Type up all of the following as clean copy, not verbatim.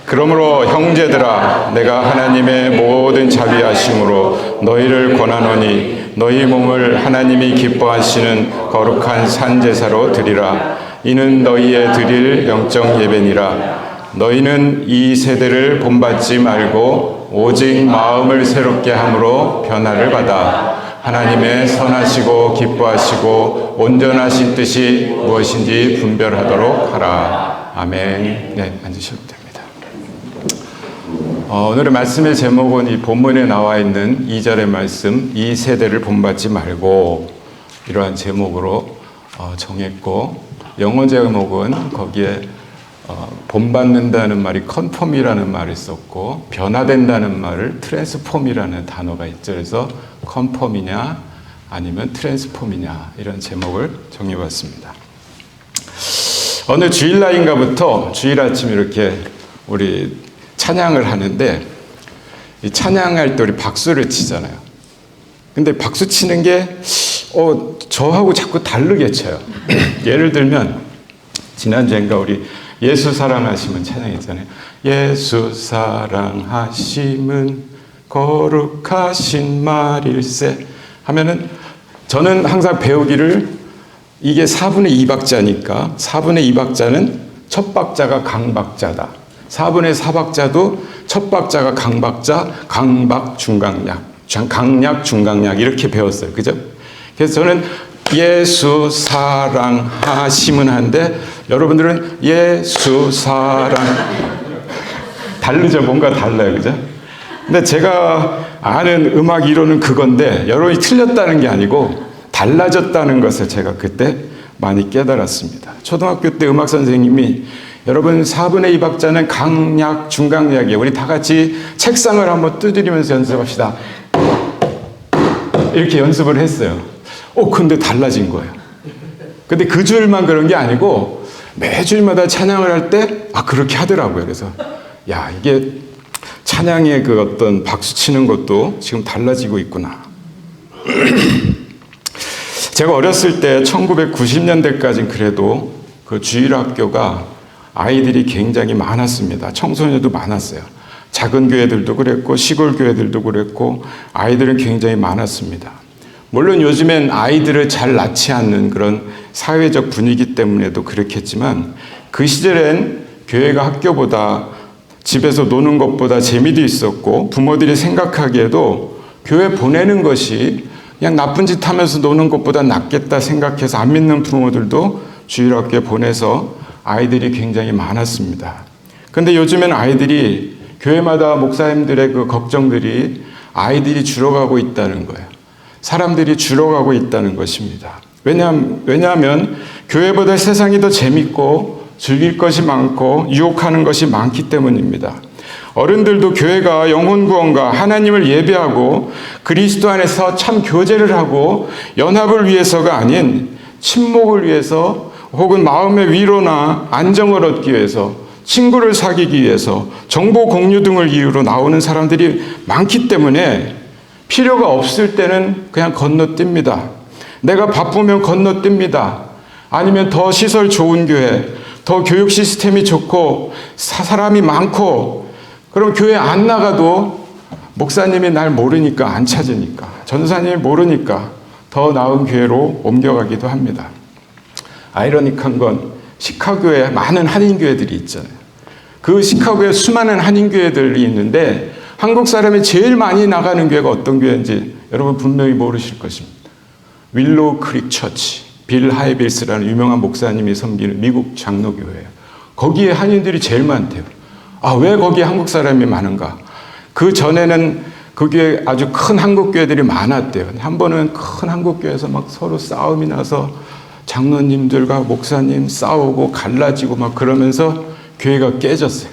그러므로 형제들아, 내가 하나님의 모든 자비하심으로 너희를 권하노니 너희 몸을 하나님이 기뻐하시는 거룩한 산제사로 드리라. 이는 너희의 드릴 영적 예배니라. 너희는 이 세대를 본받지 말고 오직 마음을 새롭게 함으로 변화를 받아 하나님의 선하시고 기뻐하시고 온전하신 뜻이 무엇인지 분별하도록 하라. 아멘. 네, 앉으셔도 됩니다. 오늘의 말씀의 제목은 이 본문에 나와 있는 2절의 말씀, 이 세대를 본받지 말고, 이러한 제목으로 정했고, 영어 제목은 거기에 본받는다는 말이 컨펌이라는 말을 썼고, 변화된다는 말을 트랜스폼이라는 단어가 있죠. 그래서 컨펌이냐 아니면 트랜스폼이냐, 이런 제목을 정해봤습니다. 어느 주일날인가부터 주일 아침 이렇게 우리 찬양을 하는데, 이 찬양할 때 우리 박수를 치잖아요. 근데 박수 치는 게 저하고 자꾸 다르게 쳐요. 예를 들면 지난주인가 우리 예수 사랑하심은 찬양했잖아요. 예수 사랑하심은 거룩하신 말일세 하면은, 저는 항상 배우기를, 이게 4분의 2박자니까 4분의 2박자는 첫 박자가 강박자다. 4분의 4박자도 첫 박자가 강박자, 강박, 중강약, 강약, 중강약 이렇게 배웠어요. 그죠? 그래서 저는 예수 사랑하심은 한데, 여러분들은 예수 사랑, 다르죠? 뭔가 달라요. 그죠? 근데 제가 아는 음악 이론은 그건데, 여러분이 틀렸다는 게 아니고 달라졌다는 것을 제가 그때 많이 깨달았습니다. 초등학교 때 음악 선생님이, 여러분 4분의 2박자는 강약, 중강약이에요. 우리 다 같이 책상을 한번 두드리면서 연습합시다. 이렇게 연습을 했어요. 근데 달라진 거예요. 근데 그 주일만 그런 게 아니고 매주일마다 찬양을 할 때 그렇게 하더라고요. 그래서 이게 찬양의 그 어떤 박수 치는 것도 지금 달라지고 있구나. 제가 어렸을 때 1990년대까지는 그래도 그 주일학교가 아이들이 굉장히 많았습니다. 청소년도 많았어요. 작은 교회들도 그랬고 시골 교회들도 그랬고 아이들은 굉장히 많았습니다. 물론 요즘엔 아이들을 잘 낳지 않는 그런 사회적 분위기 때문에도 그렇겠지만, 그 시절엔 교회가 학교보다, 집에서 노는 것보다 재미도 있었고, 부모들이 생각하기에도 교회 보내는 것이 그냥 나쁜 짓 하면서 노는 것보다 낫겠다 생각해서 안 믿는 부모들도 주일학교에 보내서 아이들이 굉장히 많았습니다. 근데 요즘엔 아이들이, 교회마다 목사님들의 그 걱정들이 아이들이 줄어가고 있다는 거예요. 사람들이 줄어가고 있다는 것입니다. 왜냐하면 교회보다 세상이 더 재밌고 즐길 것이 많고 유혹하는 것이 많기 때문입니다. 어른들도 교회가 영혼 구원과 하나님을 예배하고 그리스도 안에서 참 교제를 하고 연합을 위해서가 아닌 친목을 위해서, 혹은 마음의 위로나 안정을 얻기 위해서, 친구를 사귀기 위해서, 정보 공유 등을 이유로 나오는 사람들이 많기 때문에 필요가 없을 때는 그냥 건너뜁니다. 내가 바쁘면 건너뜁니다. 아니면 더 시설 좋은 교회, 더 교육 시스템이 좋고 사람이 많고, 그럼 교회 안 나가도 목사님이 날 모르니까 안 찾으니까, 전도사님이 모르니까 더 나은 교회로 옮겨가기도 합니다. 아이러니한 건 시카고에 많은 한인교회들이 있잖아요. 그 시카고에 수많은 한인교회들이 있는데 한국 사람이 제일 많이 나가는 교회가 어떤 교회인지 여러분 분명히 모르실 것입니다. 윌로우 크릭 처치, 빌 하이빌스라는 유명한 목사님이 섬기는 미국 장로교회예요. 거기에 한인들이 제일 많대요. 왜 거기에 한국 사람이 많은가? 그 전에는 그 교회 아주 큰 한국 교회들이 많았대요. 한 번은 큰 한국 교회에서 막 서로 싸움이 나서 장로님들과 목사님 싸우고 갈라지고 막 그러면서 교회가 깨졌어요.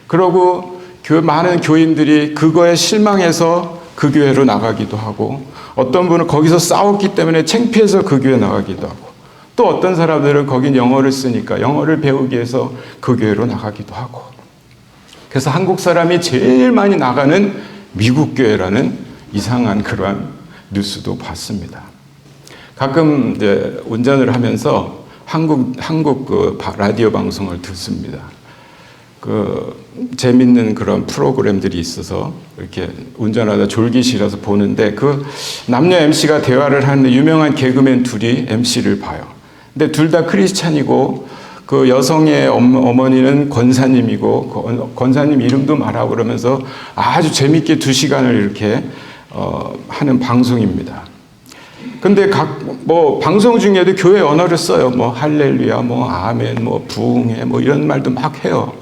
그러고 많은 교인들이 그거에 실망해서 그 교회로 나가기도 하고, 어떤 분은 거기서 싸웠기 때문에 창피해서 그 교회 나가기도 하고, 또 어떤 사람들은 거긴 영어를 쓰니까 영어를 배우기 위해서 그 교회로 나가기도 하고. 그래서 한국 사람이 제일 많이 나가는 미국 교회라는 이상한 그러한 뉴스도 봤습니다. 가끔 이제 운전을 하면서 한국 그 라디오 방송을 듣습니다. 재밌는 그런 프로그램들이 있어서 이렇게 운전하다 졸기 싫어서 보는데 그 남녀 MC가 대화를 하는 유명한 개그맨 둘이 MC를 봐요. 근데 둘 다 크리스찬이고 그 여성의 어머니는 권사님이고 권사님 이름도 말하고 그러면서 아주 재밌게 2시간을 이렇게 하는 방송입니다. 근데 방송 중에도 교회 언어를 써요. 할렐루야, 아멘, 부흥해, 이런 말도 막 해요.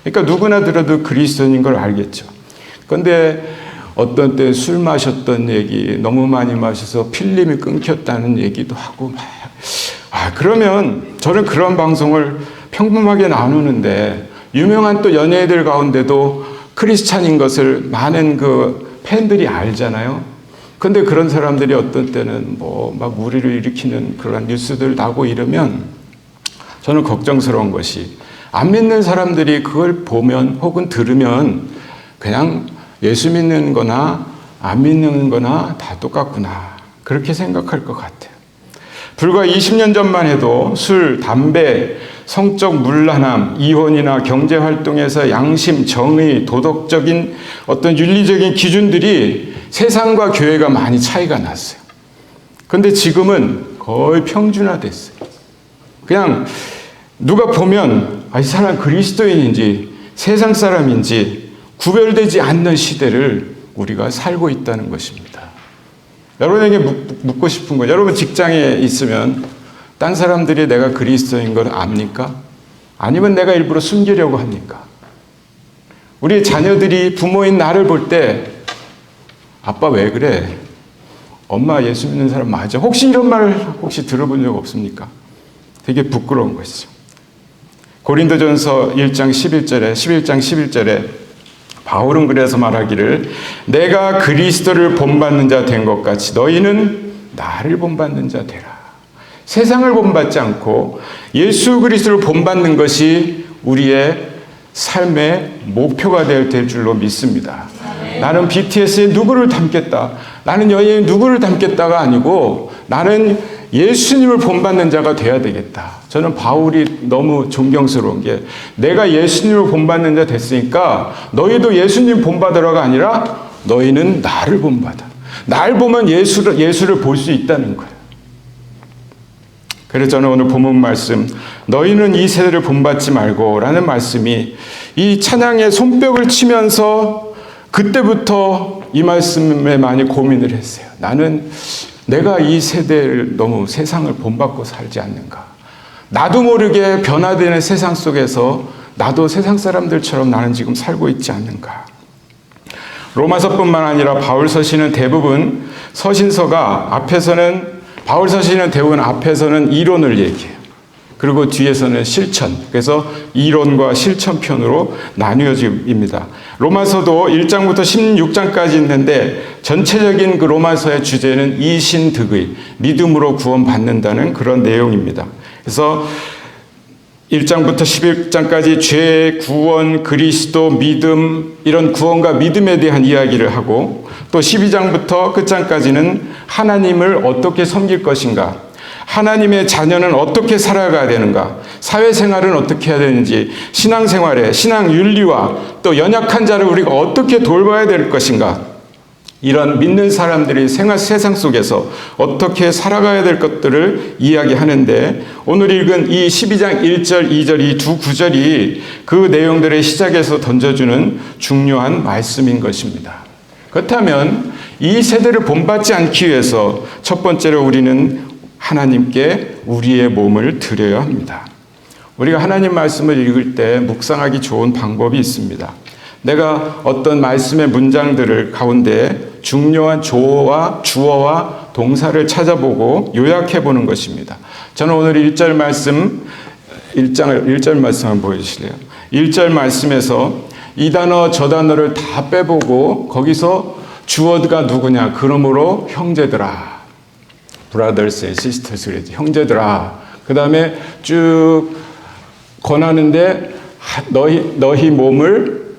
그러니까 누구나 들어도 그리스도인인 걸 알겠죠. 근데 어떤 때 술 마셨던 얘기, 너무 많이 마셔서 필름이 끊겼다는 얘기도 하고 그러면 저는 그런 방송을 평범하게 나누는데 유명한 또 연예인들 가운데도 크리스찬인 것을 많은 팬들이 알잖아요. 근데 그런 사람들이 어떤 때는 막 무리를 일으키는 그런 뉴스들 나고 이러면 저는 걱정스러운 것이 안 믿는 사람들이 그걸 보면 혹은 들으면 그냥 예수 믿는 거나 안 믿는 거나 다 똑같구나. 그렇게 생각할 것 같아요. 불과 20년 전만 해도 술, 담배, 성적 문란함, 이혼이나 경제활동에서 양심, 정의, 도덕적인 어떤 윤리적인 기준들이 세상과 교회가 많이 차이가 났어요. 그런데 지금은 거의 평준화됐어요. 그냥 누가 보면 이 사람 그리스도인인지 세상 사람인지 구별되지 않는 시대를 우리가 살고 있다는 것입니다. 여러분에게 묻고 싶은 거, 여러분 직장에 있으면 딴 사람들이 내가 그리스도인 걸 압니까? 아니면 내가 일부러 숨기려고 합니까? 우리 자녀들이 부모인 나를 볼 때 아빠 왜 그래? 엄마 예수 믿는 사람 맞아? 혹시 이런 말 혹시 들어본 적 없습니까? 되게 부끄러운 것이죠. 고린도전서 1장 11절에 바울은 그래서 말하기를 내가 그리스도를 본받는 자 된 것 같이 너희는 나를 본받는 자 되라. 세상을 본받지 않고 예수 그리스도를 본받는 것이 우리의 삶의 목표가 될 줄로 믿습니다. 나는 BTS에 누구를 닮겠다. 나는 여인의 누구를 닮겠다가 아니고 나는 예수님을 본받는 자가 돼야 되겠다. 저는 바울이 너무 존경스러운 게 내가 예수님을 본받는 자 됐으니까 너희도 예수님 본받으라가 아니라 너희는 나를 본받아. 날 보면 예수를 볼 수 있다는 거예요. 그래서 저는 오늘 본문 말씀 너희는 이 세대를 본받지 말고 라는 말씀이 이 찬양의 손뼉을 치면서 그때부터 이 말씀에 많이 고민을 했어요. 나는 내가 이 세대를 너무 세상을 본받고 살지 않는가. 나도 모르게 변화되는 세상 속에서 나도 세상 사람들처럼 나는 지금 살고 있지 않는가. 로마서뿐만 아니라 바울 서신은 대부분 바울 서신은 대부분 앞에서는 이론을 얘기해요. 그리고 뒤에서는 실천. 그래서 이론과 실천 편으로 나뉘어집니다. 로마서도 1장부터 16장까지 있는데 전체적인 그 로마서의 주제는 이신득의, 믿음으로 구원받는다는 그런 내용입니다. 그래서 1장부터 11장까지 죄, 구원, 그리스도, 믿음, 이런 구원과 믿음에 대한 이야기를 하고 또 12장부터 끝장까지는 하나님을 어떻게 섬길 것인가, 하나님의 자녀는 어떻게 살아가야 되는가, 사회생활은 어떻게 해야 되는지, 신앙생활에 신앙 윤리와 또 연약한 자를 우리가 어떻게 돌봐야 될 것인가, 이런 믿는 사람들이 세상 속에서 어떻게 살아가야 될 것들을 이야기하는데 오늘 읽은 이 12장 1절, 2절 이 두 구절이 그 내용들의 시작에서 던져주는 중요한 말씀인 것입니다. 그렇다면 이 세대를 본받지 않기 위해서 첫 번째로 우리는 하나님께 우리의 몸을 드려야 합니다. 우리가 하나님 말씀을 읽을 때 묵상하기 좋은 방법이 있습니다. 내가 어떤 말씀의 문장들을 가운데 중요한 주어와 동사를 찾아보고 요약해 보는 것입니다. 저는 오늘 1절 말씀 한번 보여주실래요? 1절 말씀에서 이 단어 저 단어를 다 빼보고 거기서 주어가 누구냐? 그러므로 형제들아, brothers and sisters 그랬지. 형제들아. 그 다음에 쭉 권하는데 너희 몸을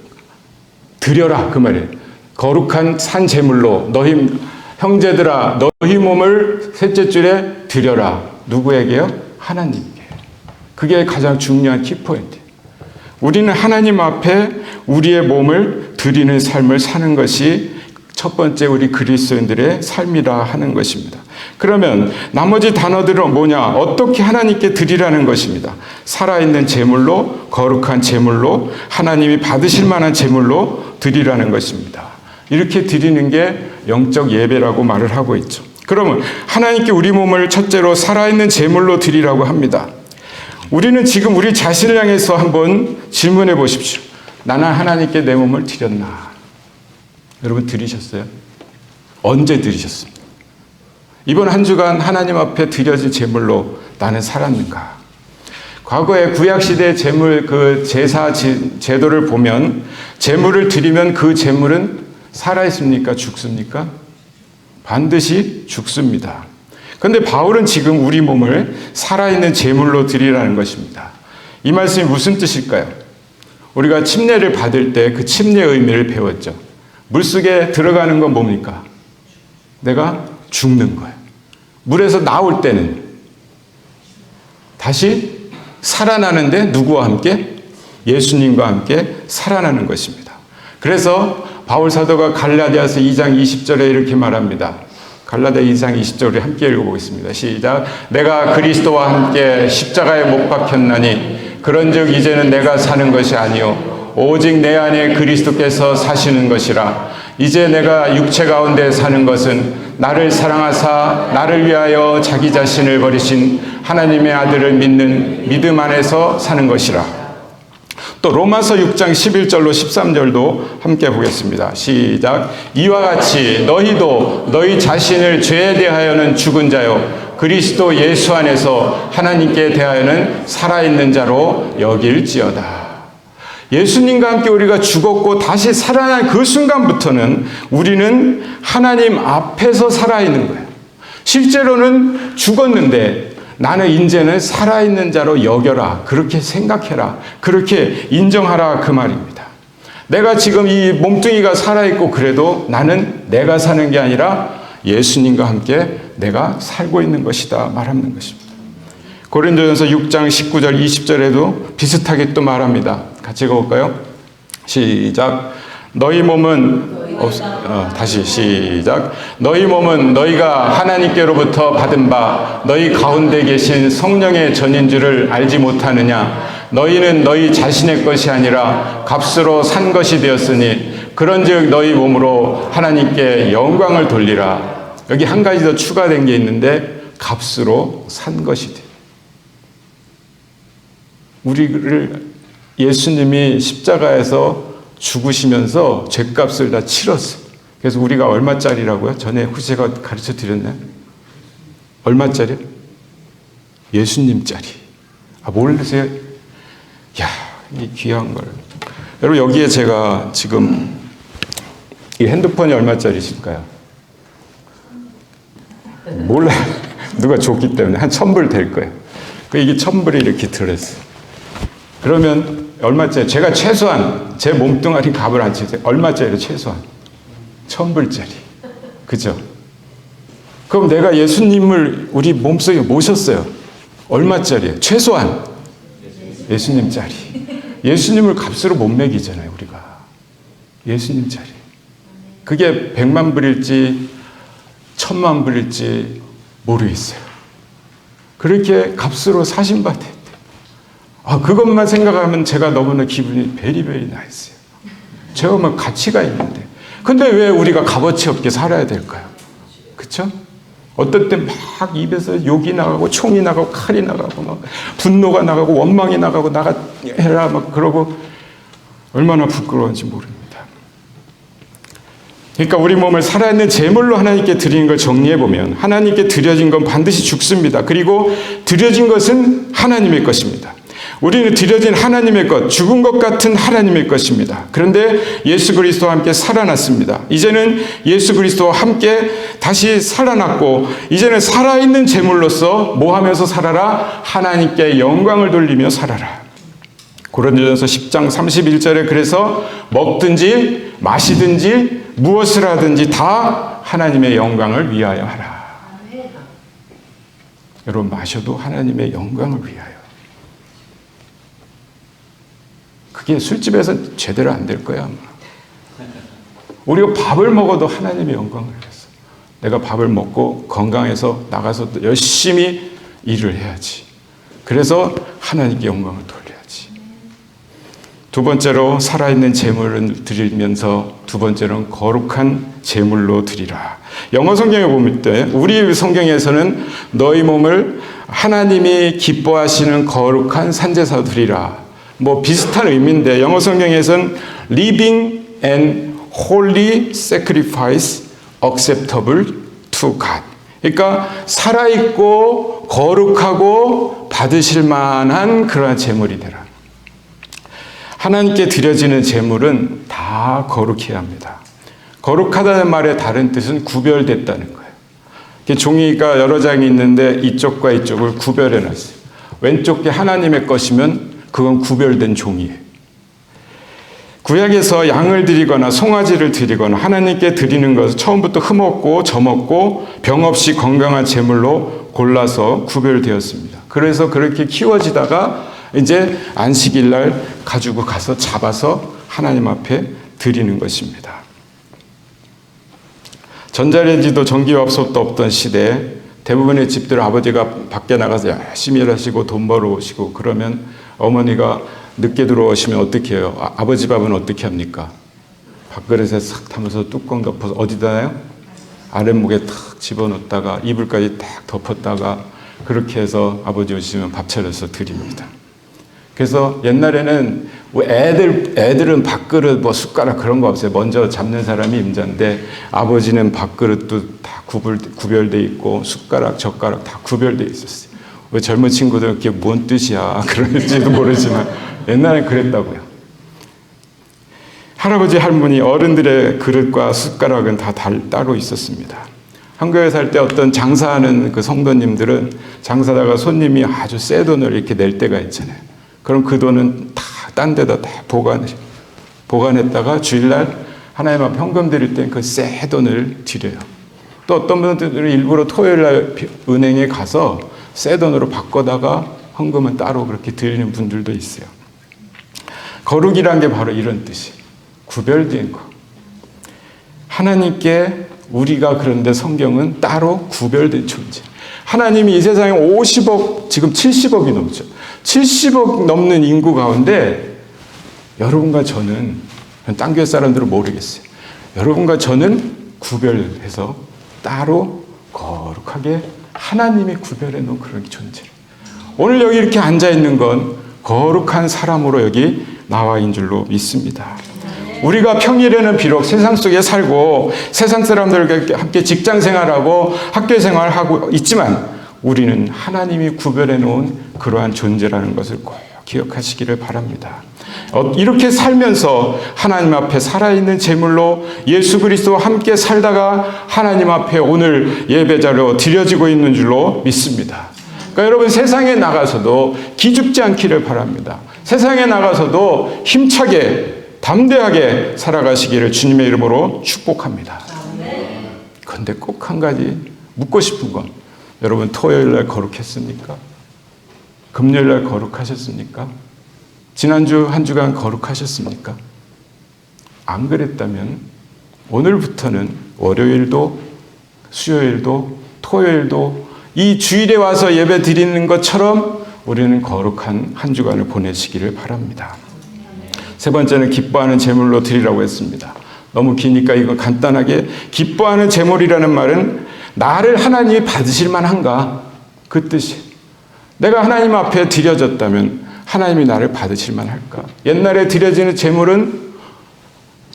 드려라 그 말이에요. 거룩한 산 제물로 너희 형제들아 너희 몸을 셋째 줄에 드려라. 누구에게요? 하나님께. 그게 가장 중요한 키포인트. 우리는 하나님 앞에 우리의 몸을 드리는 삶을 사는 것이 첫 번째 우리 그리스도인들의 삶이라 하는 것입니다. 그러면 나머지 단어들은 뭐냐? 어떻게 하나님께 드리라는 것입니다. 살아있는 제물로, 거룩한 제물로, 하나님이 받으실 만한 제물로 드리라는 것입니다. 이렇게 드리는 게 영적 예배라고 말을 하고 있죠. 그러면 하나님께 우리 몸을 첫째로 살아있는 제물로 드리라고 합니다. 우리는 지금 우리 자신을 향해서 한번 질문해 보십시오. 나는 하나님께 내 몸을 드렸나? 여러분 드리셨어요? 언제 드리셨습니까? 이번 한 주간 하나님 앞에 드려진 제물로 나는 살았는가? 과거에 구약시대 제물 그 제사 제도를 보면 제물을 드리면 그 제물은 살아있습니까? 죽습니까? 반드시 죽습니다. 그런데 바울은 지금 우리 몸을 살아있는 제물로 드리라는 것입니다. 이 말씀이 무슨 뜻일까요? 우리가 침례를 받을 때 그 침례 의미를 배웠죠. 물속에 들어가는 건 뭡니까? 내가 죽는 거예요. 물에서 나올 때는 다시 살아나는데 누구와 함께? 예수님과 함께 살아나는 것입니다. 그래서 바울 사도가 갈라디아서 2장 20절에 이렇게 말합니다. 갈라디아 2장 20절을 함께 읽어보겠습니다. 시작. 내가 그리스도와 함께 십자가에 못 박혔나니 그런즉 이제는 내가 사는 것이 아니요 오직 내 안에 그리스도께서 사시는 것이라. 이제 내가 육체 가운데 사는 것은 나를 사랑하사 나를 위하여 자기 자신을 버리신 하나님의 아들을 믿는 믿음 안에서 사는 것이라. 또 로마서 6장 11절로 13절도 함께 보겠습니다. 시작. 이와 같이 너희도 너희 자신을 죄에 대하여는 죽은 자요 그리스도 예수 안에서 하나님께 대하여는 살아있는 자로 여길지어다. 예수님과 함께 우리가 죽었고 다시 살아난 그 순간부터는 우리는 하나님 앞에서 살아있는 거예요. 실제로는 죽었는데 나는 이제는 살아있는 자로 여겨라. 그렇게 생각해라. 그렇게 인정하라. 그 말입니다. 내가 지금 이 몸뚱이가 살아있고 그래도 나는 내가 사는 게 아니라 예수님과 함께 내가 살고 있는 것이다 말하는 것입니다. 고린도전서 6장 19절 20절에도 비슷하게 또 말합니다. 같이 읽어볼까요? 시작. 너희 몸은 다시 시작. 너희 몸은 너희가 하나님께로부터 받은 바 너희 가운데 계신 성령의 전인 줄을 알지 못하느냐? 너희는 너희 자신의 것이 아니라 값으로 산 것이 되었으니 그런즉 너희 몸으로 하나님께 영광을 돌리라. 여기 한 가지 더 추가된 게 있는데 값으로 산 것이 돼. 우리를 예수님이 십자가에서 죽으시면서 죄값을 다 치렀어요. 그래서 우리가 얼마짜리라고요? 전에 후세가 가르쳐 드렸나요? 얼마짜리? 예수님짜리. 모르세요? 야, 이 귀한 걸. 여러분 여기에 제가 지금 이 핸드폰이 얼마짜리실까요? 몰라요. 누가 줬기 때문에 한 1,000불 될 거예요. 이게 1,000불이 이렇게 들어있어요. 그러면 얼마짜리? 제가 최소한 제 몸뚱아리 값을 안 치세요. 얼마짜리로 최소한? 1,000불짜리. 그죠? 그럼 내가 예수님을 우리 몸속에 모셨어요. 얼마짜리예요? 최소한 예수님짜리. 예수님을 값으로 못 매기잖아요, 우리가. 예수님짜리. 그게 100만 불일지 1,000만 불일지 모르겠어요. 그렇게 값으로 사신 바 됐대요. 그것만 생각하면 제가 너무나 기분이 베리베리 나있어요. 제가 뭐 가치가 있는데. 근데 왜 우리가 값어치 없게 살아야 될까요? 그쵸? 어떨 때 막 입에서 욕이 나가고 총이 나가고 칼이 나가고 막 분노가 나가고 원망이 나가고 나가라 막 그러고 얼마나 부끄러운지 모릅니다. 그러니까 우리 몸을 살아있는 제물로 하나님께 드리는 걸 정리해보면 하나님께 드려진 건 반드시 죽습니다. 그리고 드려진 것은 하나님의 것입니다. 우리는 드려진 하나님의 것, 죽은 것 같은 하나님의 것입니다. 그런데 예수 그리스도와 함께 살아났습니다. 이제는 예수 그리스도와 함께 다시 살아났고 이제는 살아있는 제물로서 뭐 하면서 살아라? 하나님께 영광을 돌리며 살아라. 고린도전서 10장 31절에 그래서 먹든지 마시든지 무엇을 하든지 다 하나님의 영광을 위하여 하라. 여러분 마셔도 하나님의 영광을 위하여. 그게 술집에서 제대로 안 될 거야, 아마. 우리가 밥을 먹어도 하나님의 영광을 위해서. 내가 밥을 먹고 건강해서 나가서 열심히 일을 해야지. 그래서 하나님께 영광을 돌려야지. 두 번째로 살아있는 제물을 드리면서 두 번째로는 거룩한 제물로 드리라. 영어 성경에 보면 때 우리 성경에서는 너희 몸을 하나님이 기뻐하시는 거룩한 산제사로 드리라. 뭐 비슷한 의미인데 영어 성경에서는 living and holy sacrifice acceptable to God. 그러니까 살아있고 거룩하고 받으실 만한 그러한 제물이 되라. 하나님께 드려지는 제물은 다 거룩해야 합니다. 거룩하다는 말의 다른 뜻은 구별됐다는 거예요. 종이가 여러 장이 있는데 이쪽과 이쪽을 구별해 놨어요. 왼쪽 게 하나님의 것이면 그건 구별된 종이에요. 구약에서 양을 드리거나 송아지를 드리거나 하나님께 드리는 것은 처음부터 흠없고 점없고 병 없이 건강한 제물로 골라서 구별되었습니다. 그래서 그렇게 키워지다가 이제 안식일 날 가지고 가서 잡아서 하나님 앞에 드리는 것입니다. 전자레인지도 전기밥솥도 없던 시대에 대부분의 집들 아버지가 밖에 나가서 열심히 일하시고 돈 벌어오시고 그러면 어머니가 늦게 들어오시면 어떻게 해요? 아버지 밥은 어떻게 합니까? 밥그릇에 싹 담아서 뚜껑 덮어서 어디다 놔요? 아랫목에 탁 집어넣다가 이불까지 딱 덮었다가 그렇게 해서 아버지 오시면 밥 차려서 드립니다. 그래서 옛날에는 애들은 밥그릇 뭐 숟가락 그런 거 없어요. 먼저 잡는 사람이 임자인데 아버지는 밥그릇도 다 구별돼 있고 숟가락 젓가락 다 구별돼 있었어요. 왜 젊은 친구들 그게 뭔 뜻이야 그럴지도 모르지만 옛날엔 그랬다고요. 할아버지 할머니 어른들의 그릇과 숟가락은 다 따로 있었습니다. 한국에 살 때 어떤 장사하는 그 성도님들은 장사다가 손님이 아주 새 돈을 이렇게 낼 때가 있잖아요. 그럼 그 돈은 다 딴 데다 다 보관했다가 주일날 하나님 앞에 헌금 드릴 땐 그 새 돈을 드려요. 또 어떤 분들은 일부러 토요일날 은행에 가서 새 돈으로 바꿔다가 헌금은 따로 그렇게 드리는 분들도 있어요. 거룩이란 게 바로 이런 뜻이 구별된 거. 하나님께 우리가 그런데 성경은 따로 구별된 존재. 하나님이 이 세상에 50억, 지금 70억이 넘죠. 70억 넘는 인구 가운데 여러분과 저는, 딴 교회 사람들은 모르겠어요. 여러분과 저는 구별해서 따로 거룩하게 하나님이 구별해 놓은 그런 존재. 오늘 여기 이렇게 앉아 있는 건 거룩한 사람으로 여기 나와 있는 줄로 믿습니다. 우리가 평일에는 비록 세상 속에 살고 세상 사람들과 함께 직장 생활하고 학교 생활하고 있지만 우리는 하나님이 구별해 놓은 그러한 존재라는 것을 꼭 기억하시기를 바랍니다. 이렇게 살면서 하나님 앞에 살아있는 제물로 예수 그리스도와 함께 살다가 하나님 앞에 오늘 예배자로 드려지고 있는 줄로 믿습니다. 그러니까 여러분 세상에 나가서도 기죽지 않기를 바랍니다. 세상에 나가서도 힘차게 담대하게 살아가시기를 주님의 이름으로 축복합니다. 그런데 꼭 한 가지 묻고 싶은 건 여러분 토요일날 거룩했습니까? 금요일날 거룩하셨습니까? 지난주 한 주간 거룩하셨습니까? 안 그랬다면 오늘부터는 월요일도 수요일도 토요일도 이 주일에 와서 예배 드리는 것처럼 우리는 거룩한 한 주간을 보내시기를 바랍니다. 세 번째는 기뻐하는 제물로 드리라고 했습니다. 너무 기니까 이거 간단하게 기뻐하는 제물이라는 말은 나를 하나님이 받으실 만한가? 그 뜻이. 내가 하나님 앞에 드려졌다면 하나님이 나를 받으실 만할까? 옛날에 드려지는 제물은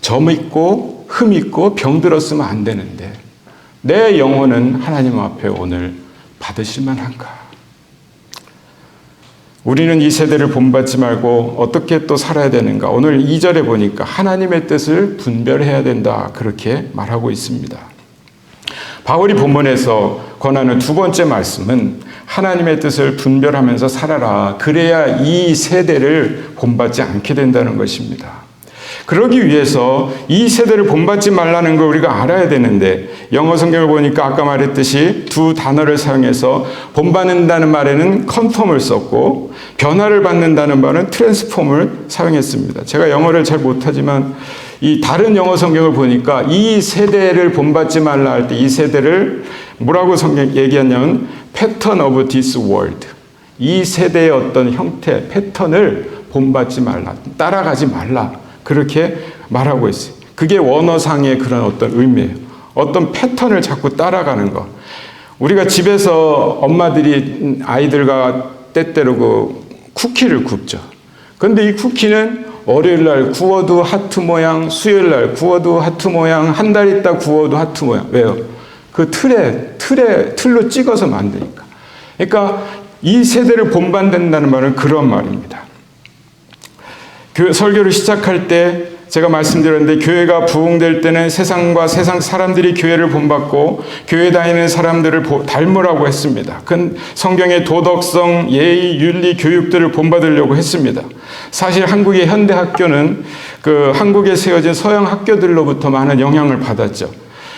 점 있고 흠 있고 병들었으면 안 되는데 내 영혼은 하나님 앞에 오늘 받으실 만한가? 우리는 이 세대를 본받지 말고 어떻게 또 살아야 되는가? 오늘 2절에 보니까 하나님의 뜻을 분별해야 된다. 그렇게 말하고 있습니다. 바울이 본문에서 권하는 두 번째 말씀은 하나님의 뜻을 분별하면서 살아라. 그래야 이 세대를 본받지 않게 된다는 것입니다. 그러기 위해서 이 세대를 본받지 말라는 걸 우리가 알아야 되는데, 영어 성경을 보니까 아까 말했듯이 두 단어를 사용해서 본받는다는 말에는 컨펌을 썼고 변화를 받는다는 말은 트랜스폼을 사용했습니다. 제가 영어를 잘 못하지만 이 다른 영어 성경을 보니까 이 세대를 본받지 말라 할 때 이 세대를 뭐라고 성경 얘기하냐면 패턴 오브 디스 월드, 이 세대의 어떤 형태, 패턴을 본받지 말라, 따라가지 말라, 그렇게 말하고 있어요. 그게 원어상의 그런 어떤 의미예요. 어떤 패턴을 자꾸 따라가는 거. 우리가 집에서 엄마들이 아이들과 때때로 그 쿠키를 굽죠. 그런데 이 쿠키는 월요일 날 구워도 하트 모양, 수요일 날 구워도 하트 모양, 한 달 있다 구워도 하트 모양. 왜요? 그 틀로 찍어서 만드니까. 그러니까 이 세대를 본받는다는 말은 그런 말입니다. 설교를 시작할 때 제가 말씀드렸는데, 교회가 부흥될 때는 세상과 세상 사람들이 교회를 본받고 교회 다니는 사람들을 닮으라고 했습니다. 그 성경의 도덕성, 예의, 윤리, 교육들을 본받으려고 했습니다. 사실 한국의 현대 학교는 그 한국에 세워진 서양 학교들로부터 많은 영향을 받았죠.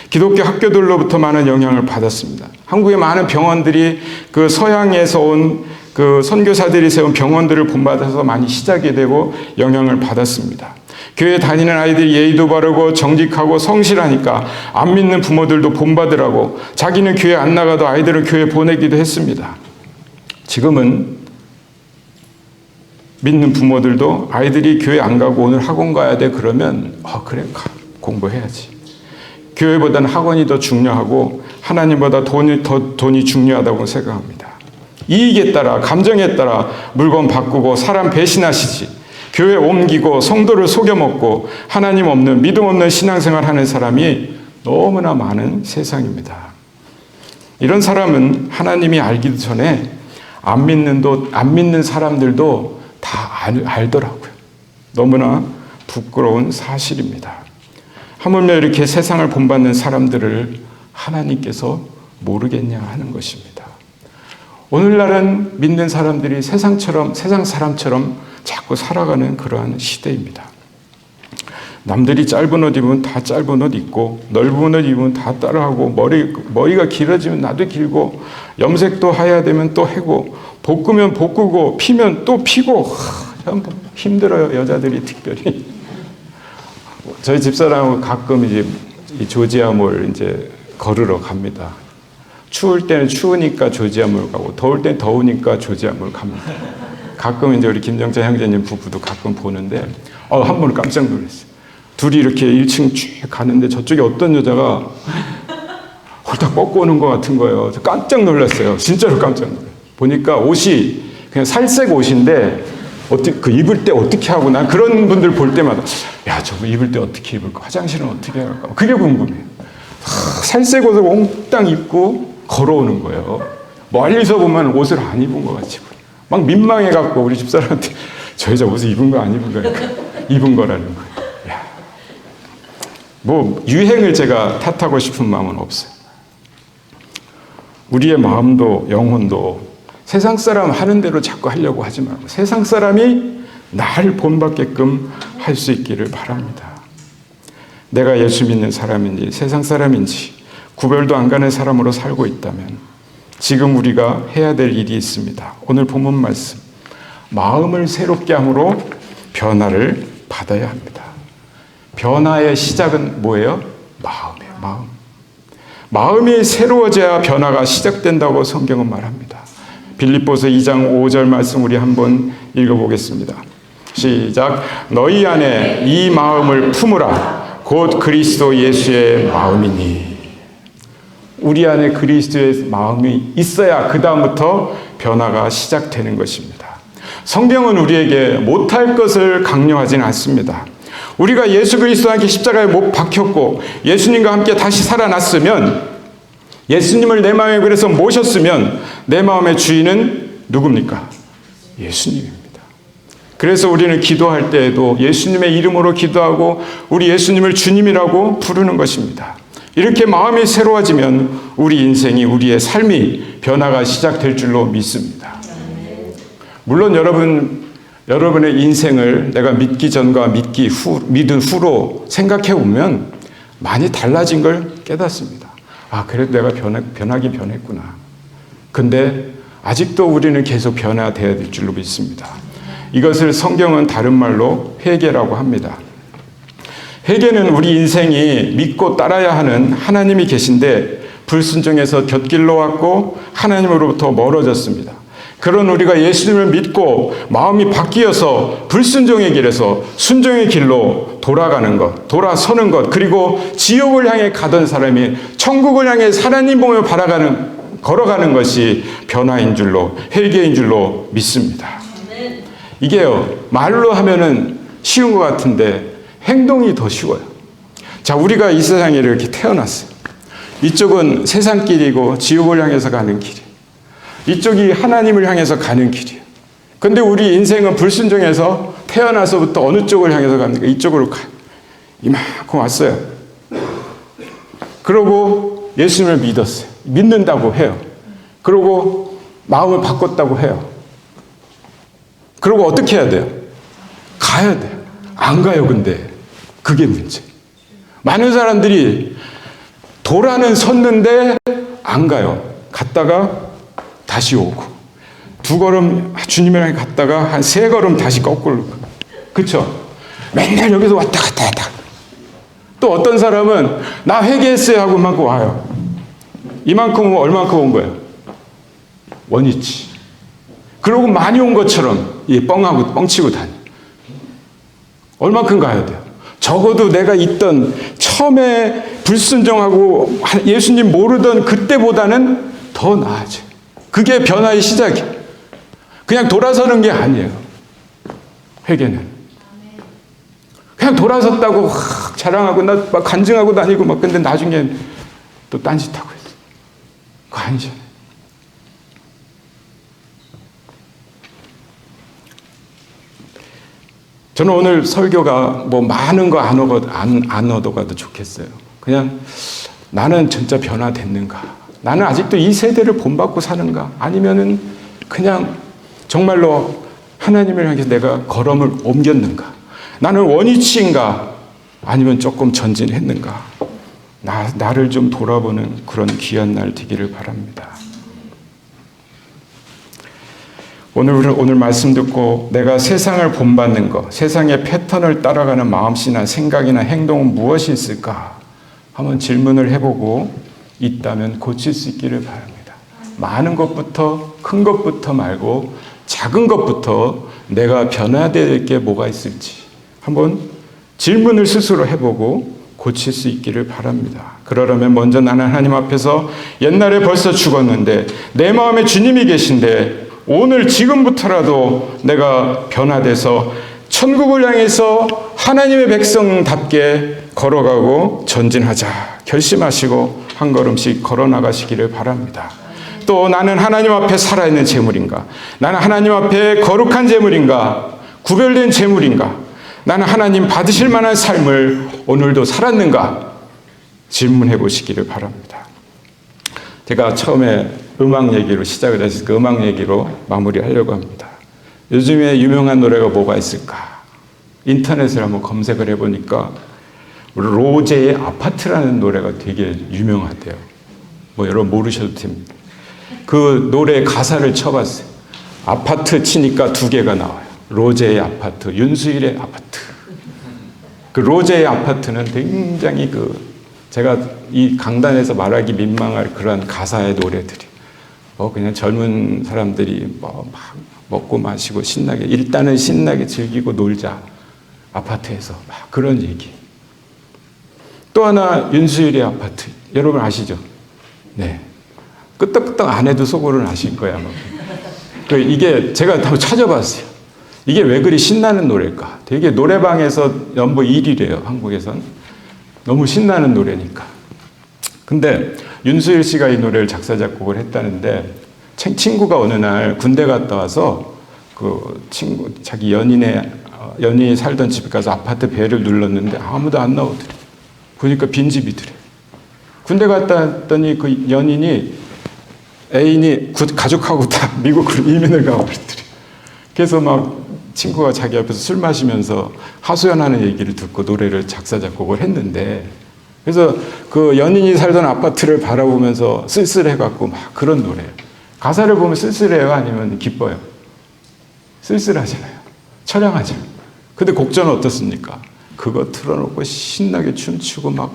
기독교 학교들로부터 많은 영향을 받았습니다. 한국의 많은 병원들이 그 서양에서 온 그 선교사들이 세운 병원들을 본받아서 많이 시작이 되고 영향을 받았습니다. 교회 다니는 아이들이 예의도 바르고 정직하고 성실하니까 안 믿는 부모들도 본받으라고 자기는 교회 안 나가도 아이들을 교회 보내기도 했습니다. 지금은 믿는 부모들도 아이들이 교회 안 가고 오늘 학원 가야 돼 그러면 그래 공부해야지. 교회보다는 학원이 더 중요하고 하나님보다 돈이 중요하다고 생각합니다. 이익에 따라, 감정에 따라 물건 바꾸고 사람 배신하시지, 교회 옮기고 성도를 속여먹고 하나님 없는, 믿음 없는 신앙생활 하는 사람이 너무나 많은 세상입니다. 이런 사람은 하나님이 알기도 전에 안 믿는 사람들도 다 알더라고요. 너무나 부끄러운 사실입니다. 하물며 이렇게 세상을 본받는 사람들을 하나님께서 모르겠냐 하는 것입니다. 오늘날은 믿는 사람들이 세상 사람처럼 자꾸 살아가는 그러한 시대입니다. 남들이 짧은 옷 입으면 다 짧은 옷 입고, 넓은 옷 입으면 다 따라하고, 머리가 길어지면 나도 길고, 염색도 해야 되면 또 해고, 볶으면 볶고, 피면 또 피고, 참 힘들어요, 여자들이 특별히. 저희 집사람하고 가끔 이제 이 조지아몰 이제 걸으러 갑니다. 추울 때는 추우니까 조지아몰 가고, 더울 때는 더우니까 조지아몰 갑니다. 가끔 이제 우리 김정찬 형제님 부부도 가끔 보는데, 한 번 깜짝 놀랐어요. 둘이 이렇게 1층 쭉 가는데 저쪽에 어떤 여자가 홀딱 뻗고 오는 것 같은 거예요. 깜짝 놀랐어요. 진짜로 깜짝 놀랐어요. 보니까 옷이 그냥 살색 옷인데, 그 입을 때 어떻게 하고, 난 그런 분들 볼 때마다, 야, 저거 입을 때 어떻게 입을까? 화장실은 어떻게 할까? 그게 궁금해요. 살색 옷을 몽땅 입고 걸어오는 거예요. 멀리서 보면 옷을 안 입은 것 같이 보여요. 막 민망해갖고 우리 집사람한테 저 여자 옷을 입은 거 안 입은 거니까 입은 거라는 거예요. 야. 뭐 유행을 제가 탓하고 싶은 마음은 없어요. 우리의 마음도 영혼도 세상 사람 하는 대로 자꾸 하려고 하지 말고 세상 사람이 나를 본받게끔 할 수 있기를 바랍니다. 내가 예수 믿는 사람인지 세상 사람인지 구별도 안 가는 사람으로 살고 있다면 지금 우리가 해야 될 일이 있습니다. 오늘 본문 말씀, 마음을 새롭게 함으로 변화를 받아야 합니다. 변화의 시작은 뭐예요? 마음이에요. 마음. 마음이 새로워져야 변화가 시작된다고 성경은 말합니다. 빌립보서 2장 5절 말씀 우리 한번 읽어보겠습니다. 시작. 너희 안에 이 마음을 품으라. 곧 그리스도 예수의 마음이니. 우리 안에 그리스도의 마음이 있어야 그 다음부터 변화가 시작되는 것입니다. 성경은 우리에게 못할 것을 강요하지는 않습니다. 우리가 예수 그리스도와 함께 십자가에 못 박혔고 예수님과 함께 다시 살아났으면, 예수님을 내 마음에 그래서 모셨으면 내 마음의 주인은 누굽니까? 예수님입니다. 그래서 우리는 기도할 때에도 예수님의 이름으로 기도하고 우리 예수님을 주님이라고 부르는 것입니다. 이렇게 마음이 새로워지면 우리 인생이, 우리의 삶이 변화가 시작될 줄로 믿습니다. 물론 여러분 여러분의 인생을 내가 믿기 전과 믿은 후로 생각해 보면 많이 달라진 걸 깨닫습니다. 아, 그래도 내가 변하긴 변했구나. 근데 아직도 우리는 계속 변화되어야 될 줄로 믿습니다. 이것을 성경은 다른 말로 회개라고 합니다. 회개는 우리 인생이 믿고 따라야 하는 하나님이 계신데 불순종해서 곁길로 왔고 하나님으로부터 멀어졌습니다. 그런 우리가 예수님을 믿고 마음이 바뀌어서 불순종의 길에서 순종의 길로 돌아가는 것, 돌아서는 것, 그리고 지옥을 향해 가던 사람이 천국을 향해 하나님 보며 걸어가는 것이 변화인 줄로, 회개인 줄로 믿습니다. 이게요, 말로 하면은 쉬운 것 같은데 행동이 더 쉬워요. 자, 우리가 이 세상에 이렇게 태어났어요. 이쪽은 세상길이고 지옥을 향해서 가는 길이에요. 이쪽이 하나님을 향해서 가는 길이에요. 근데 우리 인생은 불순종해서 태어나서부터 어느 쪽을 향해서 갑니까? 이쪽으로 가요. 이만큼 왔어요. 그러고 예수님을 믿었어요. 믿는다고 해요. 그러고 마음을 바꿨다고 해요. 그러고 어떻게 해야 돼요? 가야 돼요. 안 가요, 근데. 그게 문제. 많은 사람들이 도라는 섰는데 안 가요. 갔다가 다시 오고. 2걸음 주님이랑 갔다가 한 3걸음 다시 거꾸로. 그쵸? 맨날 여기서 왔다 갔다 했다. 또 어떤 사람은 나 회개했어요 하고 막 와요. 이만큼 얼만큼 온 거예요? 원위치. 그러고 많이 온 것처럼 뻥치고 다니. 얼만큼 가야 돼요? 적어도 내가 있던 처음에 불순종하고 예수님 모르던 그때보다는 더 나아져요. 그게 변화의 시작이에요. 그냥 돌아서는 게 아니에요. 회개는. 그냥 돌아섰다고 확 자랑하고 나 막 간증하고 다니고 막 근데 나중에 또 딴짓하고 있어요. 그거 아니잖아요. 저는 오늘 설교가 뭐 많은 거 안 얻어가도 좋겠어요. 그냥 나는 진짜 변화됐는가? 나는 아직도 이 세대를 본받고 사는가? 아니면은 그냥 정말로 하나님을 향해서 내가 걸음을 옮겼는가? 나는 원위치인가? 아니면 조금 전진했는가? 나를 좀 돌아보는 그런 귀한 날 되기를 바랍니다. 오늘 말씀 듣고 내가 세상을 본받는 것, 세상의 패턴을 따라가는 마음씨나 생각이나 행동은 무엇이 있을까? 한번 질문을 해보고 있다면 고칠 수 있기를 바랍니다. 많은 것부터, 큰 것부터 말고 작은 것부터 내가 변화될 게 뭐가 있을지 한번 질문을 스스로 해보고 고칠 수 있기를 바랍니다. 그러려면 먼저 나는 하나님 앞에서 옛날에 벌써 죽었는데 내 마음에 주님이 계신데 오늘 지금부터라도 내가 변화돼서 천국을 향해서 하나님의 백성답게 걸어가고 전진하자 결심하시고 한 걸음씩 걸어나가시기를 바랍니다. 또 나는 하나님 앞에 살아있는 재물인가? 나는 하나님 앞에 거룩한 재물인가? 구별된 재물인가? 나는 하나님 받으실 만한 삶을 오늘도 살았는가? 질문해 보시기를 바랍니다. 제가 처음에 음악 얘기로 시작을 해서 그 음악 얘기로 마무리하려고 합니다. 요즘에 유명한 노래가 뭐가 있을까? 인터넷을 한번 검색을 해보니까 로제의 아파트라는 노래가 되게 유명하대요. 뭐 여러분 모르셔도 됩니다. 그 노래 가사를 쳐봤어요. 아파트 치니까 2개가 나와요. 로제의 아파트, 윤수일의 아파트. 그 로제의 아파트는 굉장히 제가 이 강단에서 말하기 민망할 그런 가사의 노래들이 그냥 젊은 사람들이 막 먹고 마시고 일단은 신나게 즐기고 놀자. 아파트에서 막 그런 얘기. 또 하나 윤수일의 아파트. 여러분 아시죠? 네. 끄떡끄떡 안 해도 속으로는 아실 거야. 이게 제가 한번 찾아봤어요. 이게 왜 그리 신나는 노래일까? 되게 노래방에서 넘버 1위래요. 한국에선. 너무 신나는 노래니까. 근데 윤수일 씨가 이 노래를 작사 작곡을 했다는데 친구가 어느 날 군대 갔다 와서 자기 연인이 살던 집에 가서 아파트 벨을 눌렀는데 아무도 안 나오더래. 보니까 빈집이더래. 군대 갔다 왔더니 그 연인이 애인이 가족하고 다 미국으로 이민을 가버렸더래. 그래서 막 친구가 자기 앞에서 술 마시면서 하소연하는 얘기를 듣고 노래를 작사, 작곡을 했는데, 그래서 그 연인이 살던 아파트를 바라보면서 쓸쓸해갖고 막 그런 노래예요. 가사를 보면 쓸쓸해요? 아니면 기뻐요? 쓸쓸하잖아요. 처량하죠. 근데 곡전은 어떻습니까? 그거 틀어놓고 신나게 춤추고 막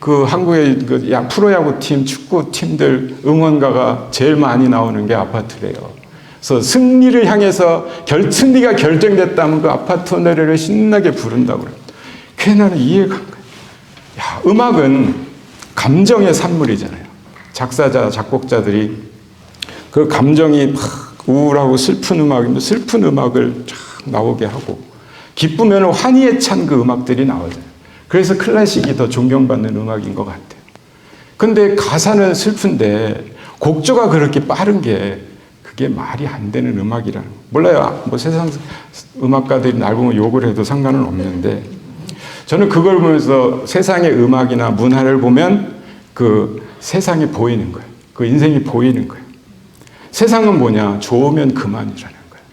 그 한국의 그 프로야구팀, 축구팀들 응원가가 제일 많이 나오는 게 아파트래요. 그래서 승리를 향해서 승리가 결정됐다면 그 아파트 노래를 신나게 부른다고 그래요. 그게 나는 이해가 안 가요. 야, 음악은 감정의 산물이잖아요. 작사자, 작곡자들이 그 감정이 막 우울하고 슬픈 음악이면 슬픈 음악을 쫙 나오게 하고, 기쁘면 환희에 찬 그 음악들이 나오잖아요. 그래서 클래식이 더 존경받는 음악인 것 같아요. 근데 가사는 슬픈데 곡조가 그렇게 빠른 게 그게 말이 안 되는 음악이라는 거. 몰라요. 뭐 세상 음악가들이 날 보면 욕을 해도 상관은 없는데, 저는 그걸 보면서 세상의 음악이나 문화를 보면 그 세상이 보이는 거예요. 그 인생이 보이는 거예요. 세상은 뭐냐? 좋으면 그만이라는 거예요.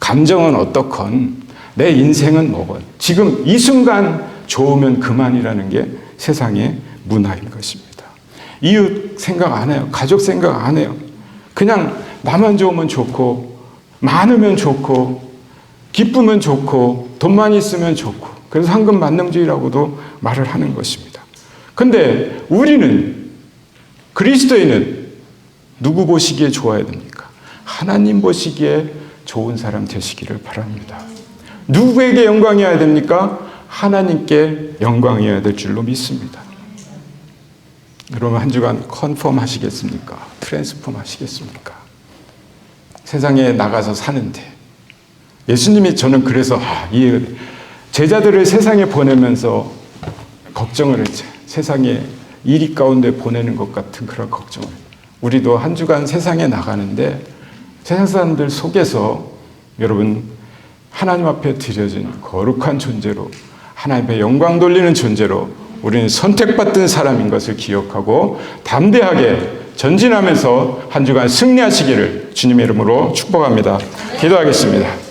감정은 어떻건 내 인생은 뭐건 지금 이 순간 좋으면 그만이라는 게 세상의 문화인 것입니다. 이웃 생각 안 해요. 가족 생각 안 해요. 그냥 나만 좋으면 좋고, 많으면 좋고, 기쁘면 좋고, 돈만 있으면 좋고, 그래서 황금 만능주의라고도 말을 하는 것입니다. 근데 우리는, 그리스도인은 누구 보시기에 좋아야 됩니까? 하나님 보시기에 좋은 사람 되시기를 바랍니다. 누구에게 영광이어야 됩니까? 하나님께 영광이어야 될 줄로 믿습니다. 여러분 한 주간 컨펌 하시겠습니까? 트랜스폼 하시겠습니까? 세상에 나가서 사는데 예수님이, 저는 그래서 이해가 돼요. 제자들을 세상에 보내면서 걱정을 했죠. 세상에 이리 가운데 보내는 것 같은 그런 걱정을. 우리도 한 주간 세상에 나가는데 세상 사람들 속에서 여러분 하나님 앞에 드려진 거룩한 존재로, 하나님 앞에 영광 돌리는 존재로 우리는 선택받은 사람인 것을 기억하고 담대하게 전진하면서 한 주간 승리하시기를 주님의 이름으로 축복합니다. 기도하겠습니다.